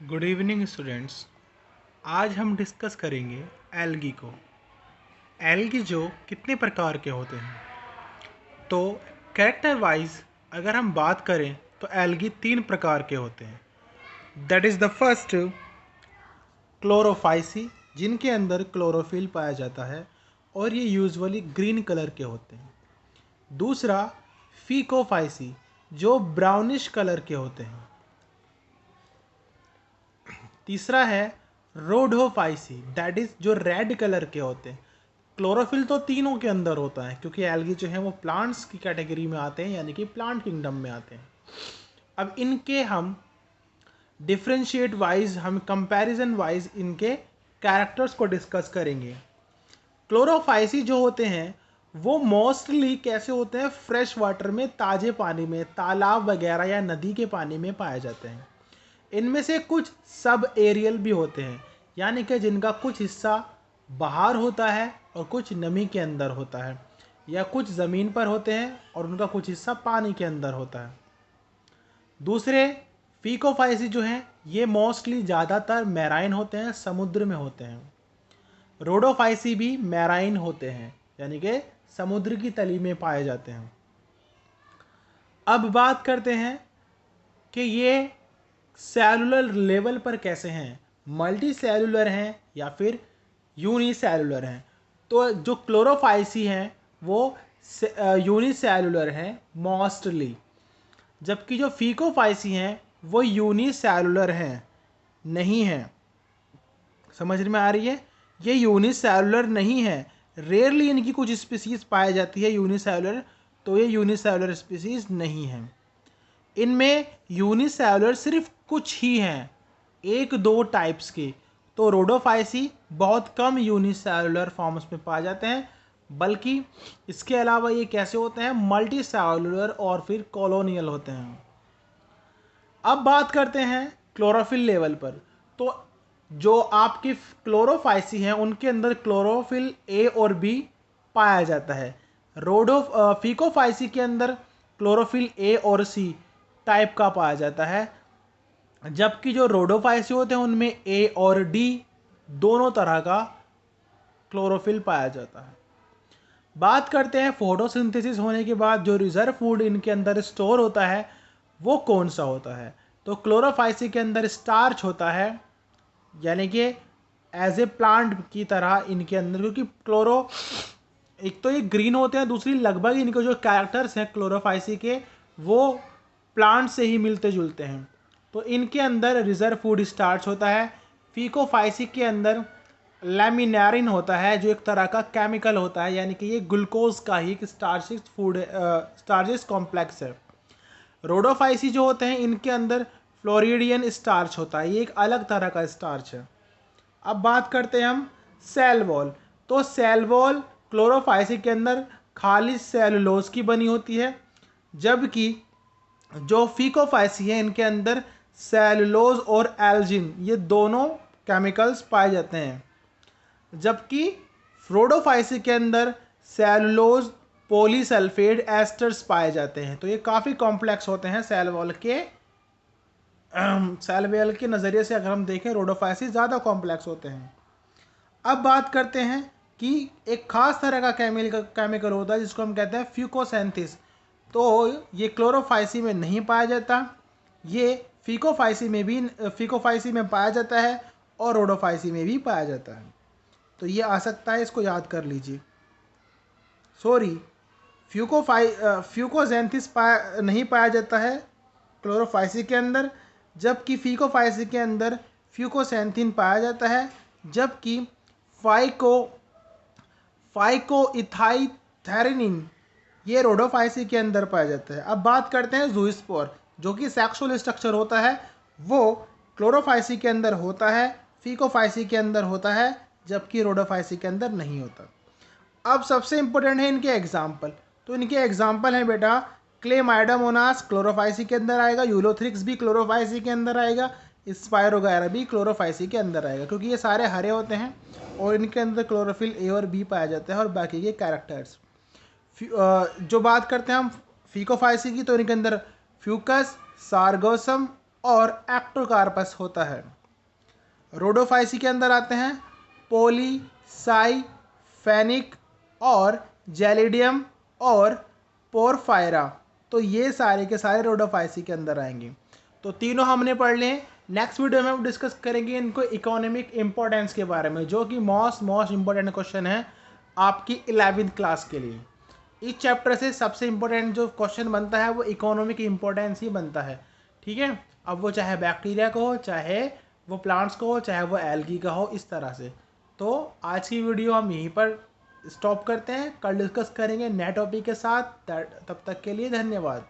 Good evening students. आज हम discuss करेंगे एल्गी को। एल्गी जो कितने प्रकार के होते हैं, तो कैरेक्टर वाइज अगर हम बात करें तो एल्गी 3 प्रकार के होते हैं। That is the first Chlorophyceae, जिनके अंदर क्लोरोफिल पाया जाता है और ये यूजुअली ग्रीन कलर के होते हैं। दूसरा फीकोफाइसी, जो ब्राउनिश कलर के होते हैं। तीसरा है रोडोफाइसी, दैट इज जो रेड कलर के होते हैं। क्लोरोफिल तो तीनों के अंदर होता है क्योंकि एल्गी जो है वो प्लांट्स की कैटेगरी में आते हैं, यानी कि प्लांट किंगडम में आते हैं। अब इनके हम डिफ्रेंशिएट वाइज, हम कंपैरिजन वाइज इनके कैरेक्टर्स को डिस्कस करेंगे। क्लोरोफाइसी जो होते हैं वो मोस्टली कैसे होते हैं, फ्रेश वाटर में, ताजे पानी में, तालाब वगैरह या नदी के पानी में पाए जाते हैं। इनमें से कुछ सब एरियल भी होते हैं, यानी कि जिनका कुछ हिस्सा बाहर होता है और कुछ नमी के अंदर होता है, या कुछ ज़मीन पर होते हैं और उनका कुछ हिस्सा पानी के अंदर होता है। दूसरे फीकोफाइसी जो हैं ये मोस्टली ज़्यादातर मैराइन होते हैं, समुद्र में होते हैं। रोडोफाइसी भी मैराइन होते हैं, यानी कि समुद्र की तली में पाए जाते हैं। अब बात करते हैं कि ये सेलुलर लेवल पर कैसे हैं, मल्टी सेलुलर हैं या फिर यूनिसेलुलर हैं। तो जो क्लोरोफाइसी हैं वो यूनिसेलुलर हैं मोस्टली, जबकि जो फीकोफाइसी हैं वो यूनिसेलुलर हैं, नहीं हैं। समझ में आ रही है, ये यूनिसेलुलर नहीं है। रेयरली इनकी कुछ स्पीसीज पाई जाती है यूनिसेलुलर, तो ये यूनिसेलुलर स्पीसीज नहीं है। इनमें यूनिसेलुलर सिर्फ कुछ ही हैं, एक दो टाइप्स के। तो रोडोफाइसी बहुत कम यूनिसेलुलर फॉर्म्स में पाए जाते हैं, बल्कि इसके अलावा ये कैसे होते हैं, मल्टी सेलुलर और फिर कॉलोनियल होते हैं। अब बात करते हैं क्लोरोफिल लेवल पर। तो जो आपकी क्लोरोफाइसी हैं उनके अंदर क्लोरोफिल ए और बी पाया जाता है। फीकोफाइसी के अंदर क्लोरोफिल ए और सी टाइप का पाया जाता है, जबकि जो रोडोफाइसी होते हैं उनमें ए और डी दोनों तरह का क्लोरोफिल पाया जाता है। बात करते हैं फोटोसिंथेसिस होने के बाद जो रिजर्व फूड इनके अंदर स्टोर होता है वो कौन सा होता है। तो क्लोरोफाइसी के अंदर स्टार्च होता है, यानी कि एज ए प्लांट की तरह इनके अंदर, क्योंकि क्लोरो एक तो ये ग्रीन होते हैं, दूसरी लगभग इनके जो कैरेक्टर्स हैं क्लोरोफाइसी के वो प्लांट से ही मिलते जुलते हैं। तो इनके अंदर रिजर्व फूड स्टार्च होता है। फीकोफाइसी के अंदर लैमिनारिन होता है जो एक तरह का केमिकल होता है, यानी कि ये ग्लूकोज का ही एक स्टार्चिस फूड स्टार्चिस कॉम्प्लेक्स है। रोडोफाइसी जो होते हैं इनके अंदर फ्लोरिडियन स्टार्च होता है, ये एक अलग तरह का स्टार्च है। अब बात करते हैं हम सेल वॉल। तो सेल वॉल क्लोरोफाइसी के अंदर खाली सेलुलोज की बनी होती है, जबकि जो फीकोफाइसी है इनके अंदर सेलुलोज और एल्जिन ये दोनों केमिकल्स पाए जाते हैं, जबकि रोडोफाइसी के अंदर सेलुलोज, पॉलीसल्फेट एस्टर्स पाए जाते हैं। तो ये काफ़ी कॉम्प्लेक्स होते हैं सेल वॉल के सेल वॉल के नज़रिए से अगर हम देखें रोडोफाइसी ज़्यादा कॉम्प्लेक्स होते हैं। अब बात करते हैं कि एक खास तरह का केमिकल होता है जिसको हम कहते हैं फ्यूकोसेंथिस। तो ये क्लोरोफाइसी में नहीं पाया जाता, ये फीकोफाइसी में पाया जाता है और रोडोफाइसी में भी पाया जाता है। तो ये आ सकता है, इसको याद कर लीजिए। सॉरी, फ्यूकोजेंथिस नहीं पाया जाता है क्लोरोफाइसी के अंदर, जबकि फीकोफाइसी के अंदर फ्यूकोसेंथिन पाया जाता है, जबकि फाइकोइथाइथेरिनिन ये रोडोफाइसी के अंदर पाया जाता है। अब बात करते हैं ज़ूस्पोर, जो कि सेक्सुअल स्ट्रक्चर होता है, वो क्लोरोफाइसी के अंदर होता है, फीकोफाइसी के अंदर होता है, जबकि रोडोफाइसी के अंदर नहीं होता। अब सबसे इंपॉर्टेंट है इनके एग्जाम्पल। तो इनके एग्जाम्पल हैं बेटा, क्लेमाइडामोनास क्लोरोफाइसी के अंदर आएगा, यूलोथ्रिक्स भी क्लोरोफाइसी के अंदर आएगा, स्पायरोगायरा भी क्लोरोफाइसी के अंदर आएगा, क्योंकि ये सारे हरे होते हैं और इनके अंदर क्लोरोफिल ए और बी पाया जाता है और बाकी के कैरेक्टर्स। जो बात करते हैं हम फीकोफाइसी की, तो इनके अंदर फ्यूकस, सार्गोसम, और एक्टोकार्पस होता है। रोडोफाइसी के अंदर आते हैं पोली, साई, फेनिक और जेलिडियम और पोरफायरा। तो ये सारे के सारे रोडोफाइसी के अंदर आएंगे। तो तीनों हमने पढ़ लिए। नेक्स्ट वीडियो में हम डिस्कस करेंगे इनको इकोनॉमिक इंपॉर्टेंस के बारे में, जो कि मोस्ट इंपॉर्टेंट क्वेश्चन है आपकी 11वीं क्लास के लिए। इस चैप्टर से सबसे इंपॉर्टेंट जो क्वेश्चन बनता है वो इकोनॉमिक इंपॉर्टेंस ही बनता है। ठीक है, अब वो चाहे बैक्टीरिया का हो, चाहे वो प्लांट्स का हो, चाहे वो एल्गी का हो, इस तरह से। तो आज की वीडियो हम यहीं पर स्टॉप करते हैं, कल डिस्कस करेंगे नए टॉपिक के साथ। तब तक के लिए धन्यवाद।